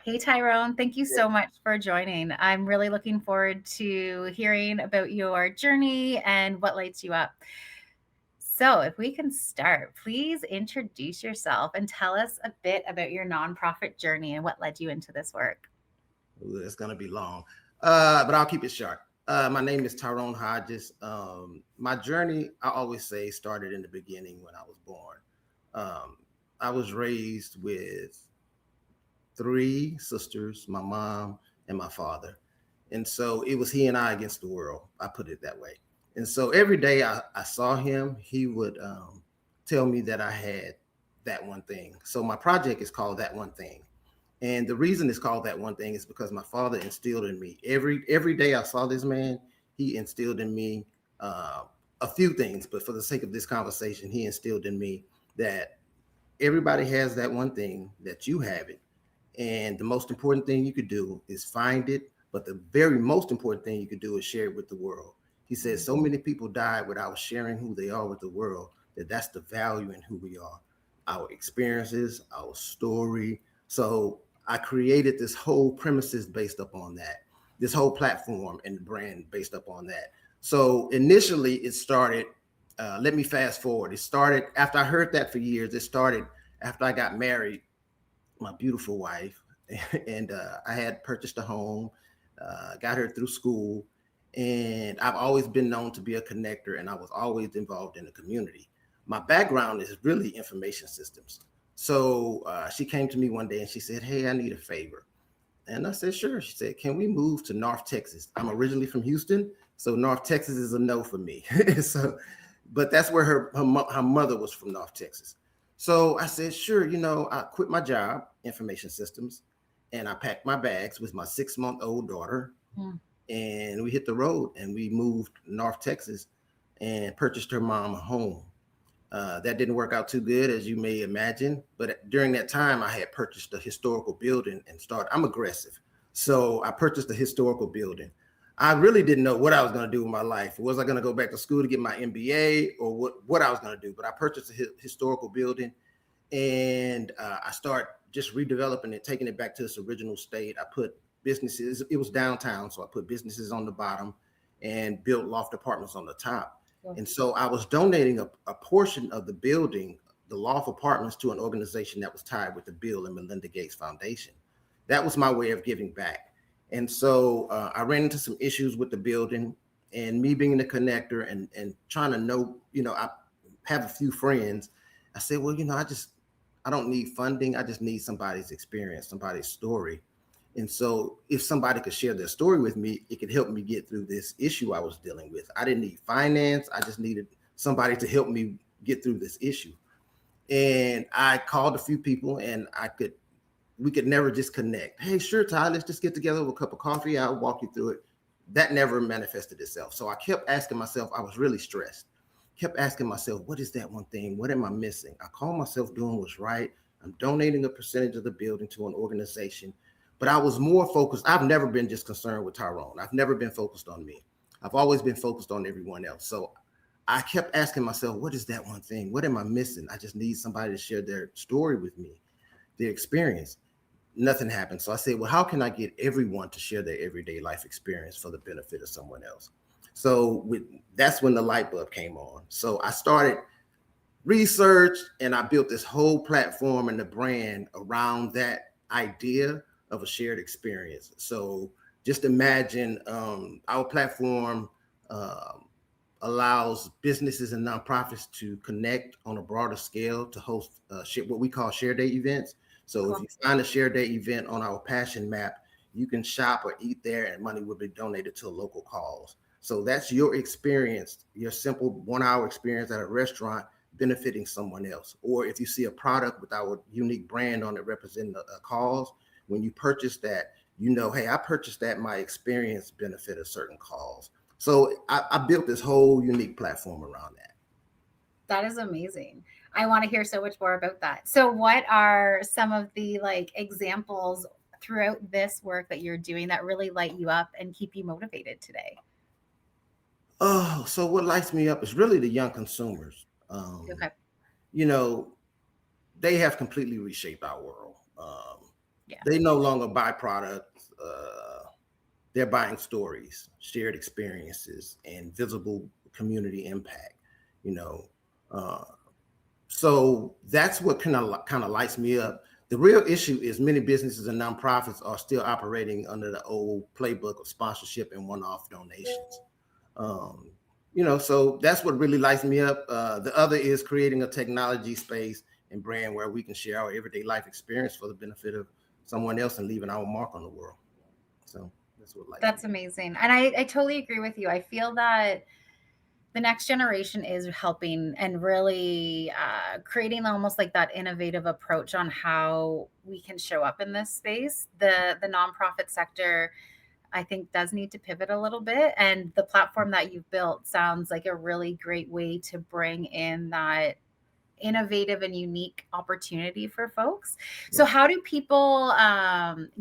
Hey, Tyrone, thank you so much for joining. I'm really looking forward to hearing about your journey and what lights you up. So, if we can start, please introduce yourself and tell us a bit about your nonprofit journey and what led you into this work. Ooh, it's gonna be long, but I'll keep it short. My name is Tyrone Hodges. My journey, I always say, started in the beginning when I was born. Um, I was raised with three sisters, my mom and my father, and so it was he and I against the world. I put it that way. And so every day I saw him, he would tell me that I had that one thing. So my project is called That One Thing. And the reason it's called That One Thing is because my father instilled in me every day I saw this man, he instilled in me uh, a few things. But for the sake of this conversation, he instilled in me that everybody has that one thing, that you have it, and the most important thing you could do is find it. But the very most important thing you could do is share it with the world. He says so many people died without sharing who they are with the world, that's the value in who we are, our experiences, our story. So I created this whole premises based upon that, this whole platform and brand based upon that. So initially it started, let me fast forward. It started after I heard that for years. It started after I got married, my beautiful wife, and I had purchased a home, got her through school, and I've always been known to be a connector, and I was always involved in the community. My background is really information systems. So she came to me one day and she said, "Hey, I need a favor." And I said, "Sure." She said, "Can we move to North Texas?" I'm originally from Houston, so North Texas is a no for me. So, but that's where her mother was from, North Texas. So I said, "Sure." I quit my job, information systems, and I packed my bags with my 6 month old daughter, Hmm. and we hit the road and we moved North Texas and purchased her mom a home. That didn't work out too good, as you may imagine. But during that time, I had purchased a historical building and started. I'm aggressive. So I purchased a historical building. I really didn't know what I was going to do with my life. Was I going to go back to school to get my MBA, or what I was going to do? But I purchased a historical building, and I started just redeveloping it, taking it back to its original state. I put businesses, it was downtown, so I put businesses on the bottom and built loft apartments on the top. Cool. And so I was donating a portion of the building, the loft apartments, to an organization that was tied with the Bill and Melinda Gates Foundation. That was my way of giving back. And so I ran into some issues with the building, and me being the connector and trying to know, I have a few friends. I said, well, I don't need funding. I just need somebody's experience, somebody's story. And so if somebody could share their story with me, it could help me get through this issue I was dealing with. I didn't need finance. I just needed somebody to help me get through this issue. And I called a few people, and we could never just connect. Hey, sure, Ty, let's just get together with a cup of coffee. I'll walk you through it. That never manifested itself. So I kept asking myself, I was really stressed, kept asking myself, what is that one thing? What am I missing? I call myself doing what's right. I'm donating a percentage of the building to an organization, but I was more focused. I've never been just concerned with Tyrone. I've never been focused on me. I've always been focused on everyone else. So I kept asking myself, what is that one thing? What am I missing? I just need somebody to share their story with me, their experience. Nothing happened. So I said, well, how can I get everyone to share their everyday life experience for the benefit of someone else? So that's when the light bulb came on. So I started research, and I built this whole platform and the brand around that idea of a shared experience. So just imagine, our platform um, allows businesses and nonprofits to connect on a broader scale to host what we call share day events. So if Cool. you find a share day event on our passion map, you can shop or eat there, and money will be donated to a local cause. So that's your experience, your simple 1 hour experience at a restaurant benefiting someone else. Or if you see a product with our unique brand on it representing a cause, when you purchase that, hey, I purchased that, my experience benefit a certain cause. So I built this whole unique platform around that. That is amazing. I want to hear so much more about that. So, what are some of the like examples throughout this work that you're doing that really light you up and keep you motivated today? Oh, so what lights me up is really the young consumers. Okay. You know, they have completely reshaped our world. Yeah. They no longer buy products. They're buying stories, shared experiences, and visible community impact. You know, uh, so that's what kind of lights me up. The real issue is many businesses and nonprofits are still operating under the old playbook of sponsorship and one-off donations. Um, so that's what really lights me up. The other is creating a technology space and brand where we can share our everyday life experience for the benefit of someone else and leaving our mark on the world. So that's what lights me That's amazing. And I totally agree with you. I feel that the next generation is helping and really creating almost like that innovative approach on how we can show up in this space. The nonprofit sector, I think, does need to pivot a little bit, and the platform that you've built sounds like a really great way to bring in that innovative and unique opportunity for folks. So right. how do people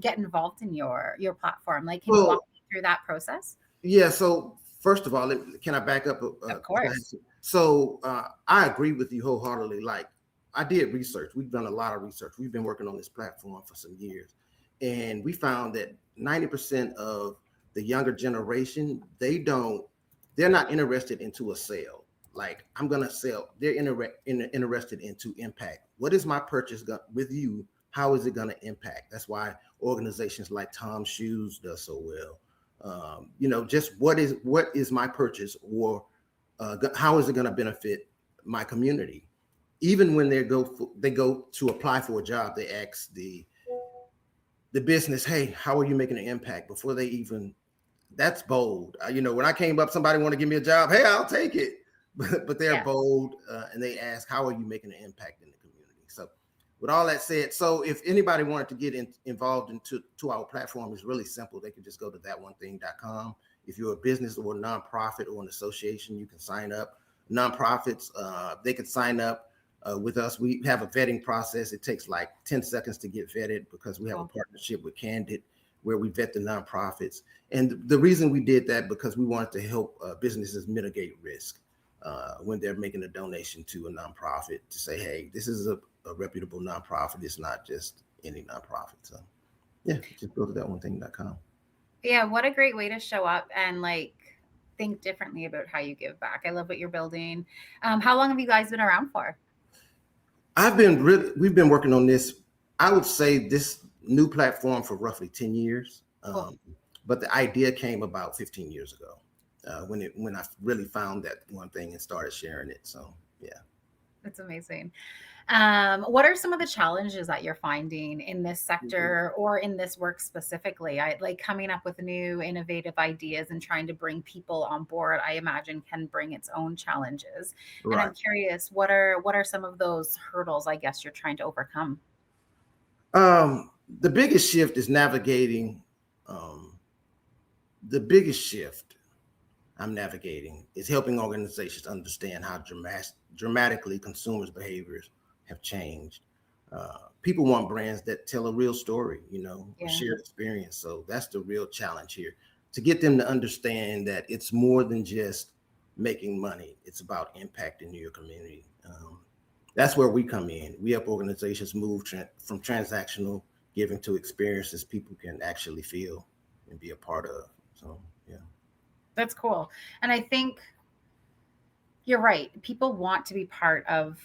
get involved in your platform? Like, can you walk Well, me through that process? yeah. So first of all, can I back up? Of course. So I agree with you wholeheartedly. Like I did research. We've done a lot of research. We've been working on this platform for some years, and we found that 90% of the younger generation they're not interested into a sale. Like I'm gonna sell. They're interested into impact. What is my purchase with you? How is it gonna impact? That's why organizations like Tom Shoes does so well. Just what is my purchase, or how is it going to benefit my community? Even when they go to apply for a job, they ask the business, hey, how are you making an impact before they even. That's bold. When I came up, somebody want to give me a job, hey, I'll take it. But they're Yeah. bold, and they ask, how are you making an impact in the community? So with all that said, so if anybody wanted to get involved into our platform, it's really simple. They can just go to thatonething.com. If you're a business or a nonprofit or an association, you can sign up. Nonprofits, they can sign up with us. We have a vetting process. It takes like 10 seconds to get vetted because we have a Cool. partnership with Candid where we vet the nonprofits. And the reason we did that because we wanted to help businesses mitigate risk when they're making a donation to a nonprofit, to say, hey, this is a reputable nonprofit. It's not just any nonprofit. So yeah, just go to thatonething.com. Yeah, what a great way to show up and like think differently about how you give back. I love what you're building. How long have you guys been around for? We've been working on this, I would say this new platform for roughly 10 years. Cool. But the idea came about 15 years ago when I really found that one thing and started sharing it. So yeah. That's amazing. What are some of the challenges that you're finding in this sector or in this work specifically? I like coming up with new innovative ideas and trying to bring people on board, I imagine can bring its own challenges. And Right. I'm curious, what are some of those hurdles I guess you're trying to overcome? The biggest shift is navigating. Um, the biggest shift I'm navigating is helping organizations understand how dramatically consumers' behaviors have changed. People want brands that tell a real story, a Yeah. shared experience. So that's the real challenge here, to get them to understand that it's more than just making money. It's about impacting your community. That's where we come in. We help organizations move from transactional giving to experiences people can actually feel and be a part of. So yeah. That's cool. And I think you're right. People want to be part of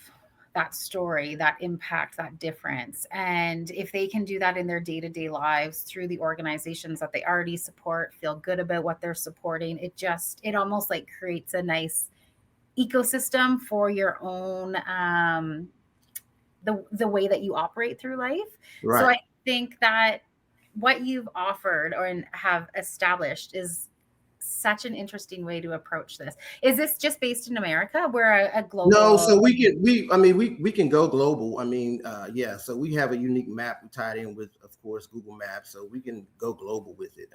that story, that impact, that difference. And if they can do that in their day to day lives through the organizations that they already support, feel good about what they're supporting, it almost like creates a nice ecosystem for your own, the way that you operate through life. So Right. I think that what you've offered or have established is such an interesting way to approach this. Is this just based in America? We're a No, global. so we can go global. I mean, yeah, so we have a unique map we tied in with, of course, Google Maps, so we can go global with it.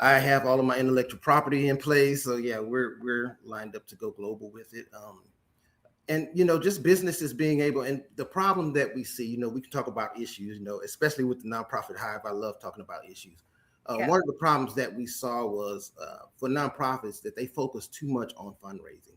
I have all of my intellectual property in place, so yeah, we're lined up to go global with it. And just businesses being able, and the problem that we see, we can talk about issues, especially with the Nonprofit Hive. I love talking about issues. Yeah. One of the problems that we saw was for nonprofits that they focus too much on fundraising.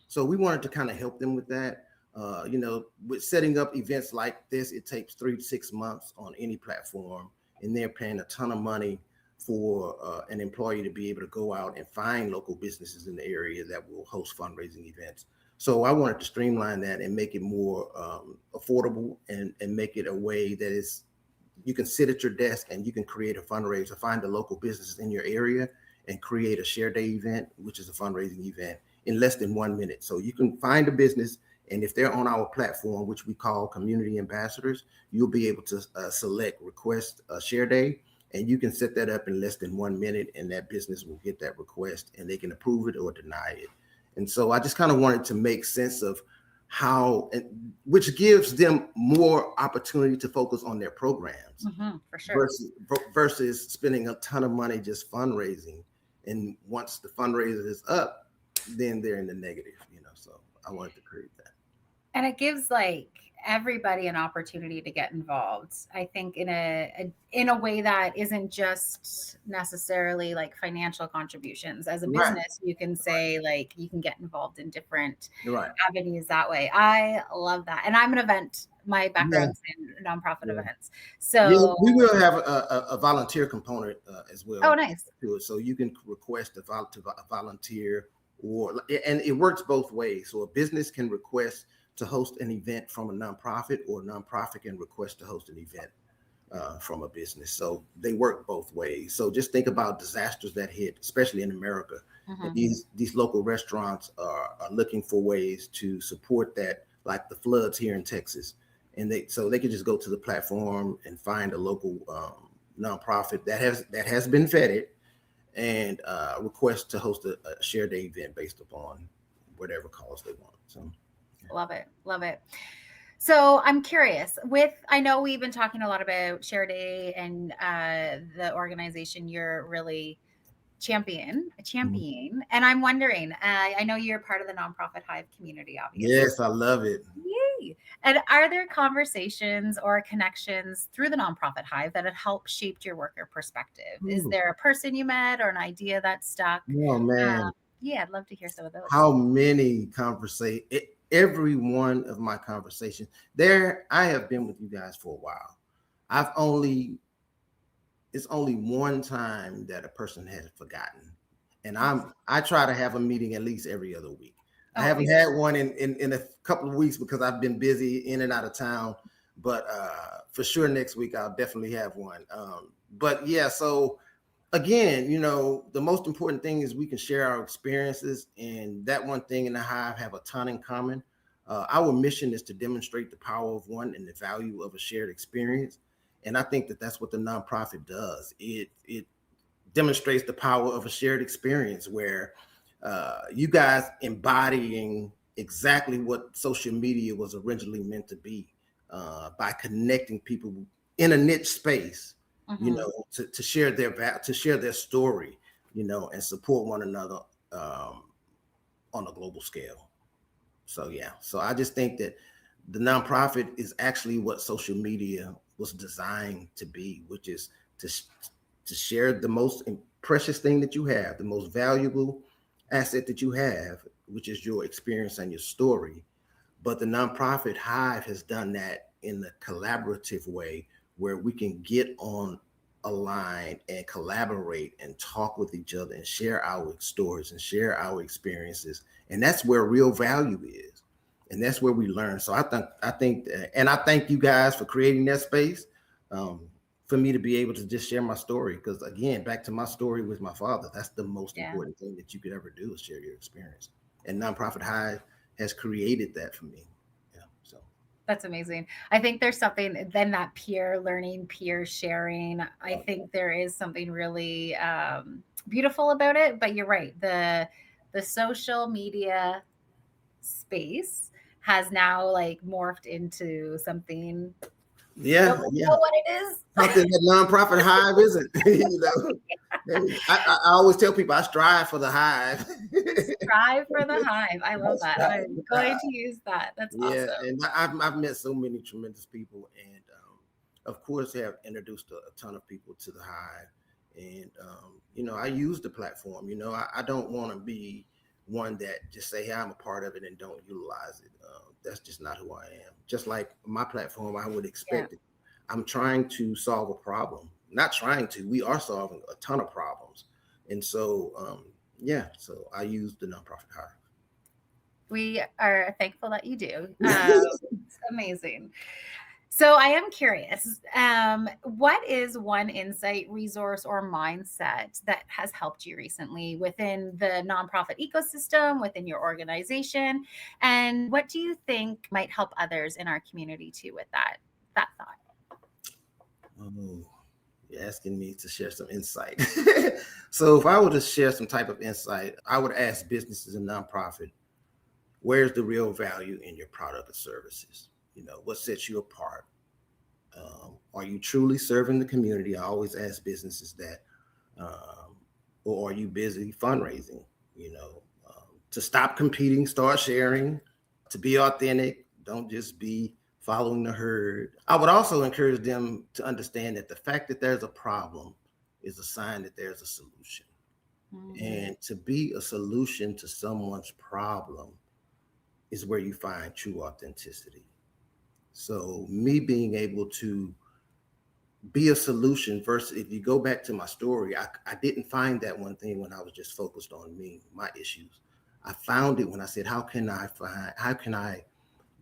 So we wanted to kind of help them with that. With setting up events like this, it takes 3 to 6 months on any platform, and they're paying a ton of money for an employee to be able to go out and find local businesses in the area that will host fundraising events. So I wanted to streamline that and make it more affordable, and make it a way that is you can sit at your desk and you can create a fundraiser, find the local businesses in your area, and create a share day event, which is a fundraising event, in less than 1 minute. So you can find a business, and if they're on our platform, which we call community ambassadors, you'll be able to select request a share day, and you can set that up in less than 1 minute, and that business will get that request and they can approve it or deny it. And so I just kind of wanted to make sense of how, which gives them more opportunity to focus on their programs, For sure. versus spending a ton of money just fundraising. And once the fundraiser is up, then they're in the negative. So I wanted to create that. And it gives like everybody an opportunity to get involved. I think in a way that isn't just necessarily like financial contributions. As a Right. business, you can say like you can get involved in different Right. avenues that way. I love that. And I'm an event, my Yeah. background's in nonprofit Yeah. events. Yeah, So, we will have a volunteer component as oh, well nice. to it. So you can request a volunteer, and it works both ways. So a business can request to host an event from a nonprofit, or a nonprofit can request to host an event from a business. So they work both ways. So just think about disasters that hit, especially in America. And Hmm. these local restaurants are looking for ways to support that, like the floods here in Texas. And they could just go to the platform and find a local nonprofit that has been vetted, and request to host a share day event based upon whatever cause they want. So Love it. Love it. So I'm curious. I know we've been talking a lot about Share Day and the organization you're really championing, and I'm wondering. I know you're part of the Nonprofit Hive community, obviously. yes, I love it. Yay! And are there conversations or connections through the Nonprofit Hive that have helped shaped your worker perspective? Is Ooh, there a person you met or an idea that stuck? oh man, Yeah, I'd love to hear some of those. how many conversations, every one of my conversations there, I have been with you guys for a while. I've only It's only one time that a person has forgotten, and I try to have a meeting at least every other week. I Oh, haven't amazing. had one in a couple of weeks because I've been busy in and out of town, but for sure next week I'll definitely have one. But yeah, so again, the most important thing is we can share our experiences, and that one thing in the Hive have a ton in common. Our mission is to demonstrate the power of one and the value of a shared experience, and I think that that's what the nonprofit does. It demonstrates the power of a shared experience, where you guys embodying exactly what social media was originally meant to be, by connecting people in a niche space, Hmm. to share their story, and support one another on a global scale. So yeah, so I just think that the nonprofit is actually what social media was designed to be, which is to to share the most precious thing that you have, the most valuable asset that you have, which is your experience and your story. But the nonprofit Hive has done that in a collaborative way, where we can get on a line and collaborate and talk with each other and share our stories and share our experiences. And that's where real value is. And that's where we learn. So I think, and I thank you guys for creating that space, um, for me to be able to just share my story. Because again, back to my story with my father, that's the most Yeah. important thing that you could ever do, is share your experience. And Nonprofit Hive has created that for me. Yeah. So That's amazing. I think there's something then that peer learning, peer sharing. I think there is something really beautiful about it. But you're right. The social media space has now like morphed into something we don't yeah, really yeah. know what it is. Something that Nonprofit Hive isn't. I always tell people I strive for the hive. Strive for the hive. I love that. Strive I'm for the going hive. to use that. That's Yeah, awesome. and I've met so many tremendous people, and of course have introduced a ton of people to the hive, and I use the platform. I don't want to be one that just say, hey, I'm a part of it and don't utilize it. That's just not who I am. Just like my platform, I would Yeah. expect it. I'm trying to solve a problem. Not trying to, we are solving a ton of problems. And so, yeah, so I use the Nonprofit We are thankful that you do. Hive. It's amazing. So I am curious, what is one insight, resource, or mindset that has helped you recently within the nonprofit ecosystem, within your organization? And what do you think might help others in our community too with that thought? Oh, you're asking me to share some insight. So if I were to share some type of insight, I would ask businesses and nonprofit, where's the real value in your product or services? What sets you apart? Are you truly serving the community? I always ask businesses that. Um, or are you busy fundraising? To stop competing, start sharing, to be authentic, don't just be following the herd. I would also encourage them to understand that the fact that there's a problem is a sign that there's a solution. Mm-hmm. And to be a solution to someone's problem is where you find true authenticity. So, me being able to be a solution versus, if you go back to my story, I didn't find that one thing when I was just focused on me, my issues. I found it when I said, how can I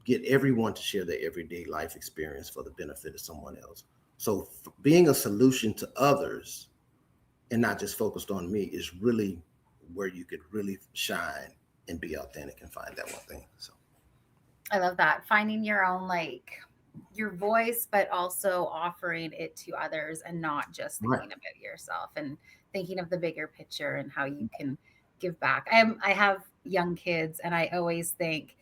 get everyone to share their everyday life experience for the benefit of someone else? So being a solution to others and not just focused on me is really where you could really shine and be authentic and find that one thing. So I love that. Finding your own, like, your voice, but also offering it to others and not just right. thinking about yourself and thinking of the bigger picture and how you can give back. I have young kids and I always think,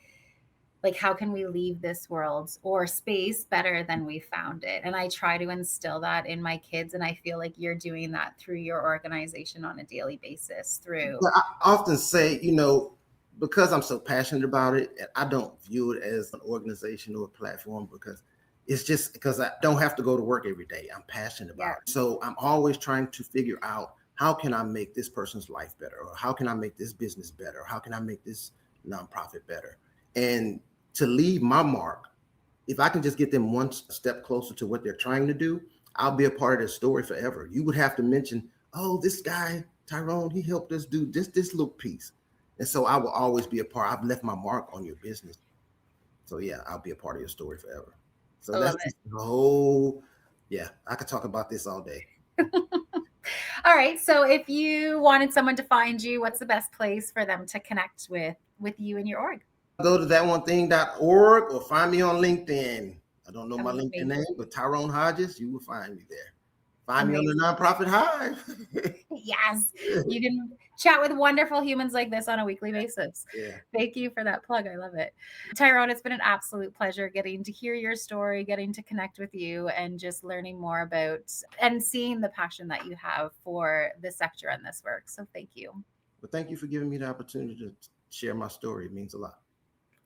like, how can we leave this world or space better than we found it? And I try to instill that in my kids, and I feel like you're doing that through your organization on a daily basis through. I often say, because I'm so passionate about it, and I don't view it as an organization or a platform because it's just because I don't have to go to work every day. I'm passionate Yeah. about it. So I'm always trying to figure out, how can I make this person's life better? Or how can I make this business better? Or how can I make this nonprofit better? And to leave my mark, if I can just get them one step closer to what they're trying to do, I'll be a part of their story forever. You would have to mention, oh, this guy, Tyrone, he helped us do this little piece. And so I will always be a part. I've left my mark on your business. So yeah, I'll be a part of your story forever. So I that's love just the whole, yeah, I could talk about this all day. it. All right. So if you wanted someone to find you, what's the best place for them to connect with you and your org? Go to thatonething.org or find me on LinkedIn. I don't know my LinkedIn Amazing. name, but Tyrone Hodges, you will find me there. Find me on the Amazing. Nonprofit Hive. Yes. You can chat with wonderful humans like this on a weekly basis. Yeah. Thank you for that plug. I love it. Tyrone, it's been an absolute pleasure getting to hear your story, getting to connect with you, and just learning more about and seeing the passion that you have for this sector and this work. So thank you. But thank you for giving me the opportunity to share my story. It means a lot.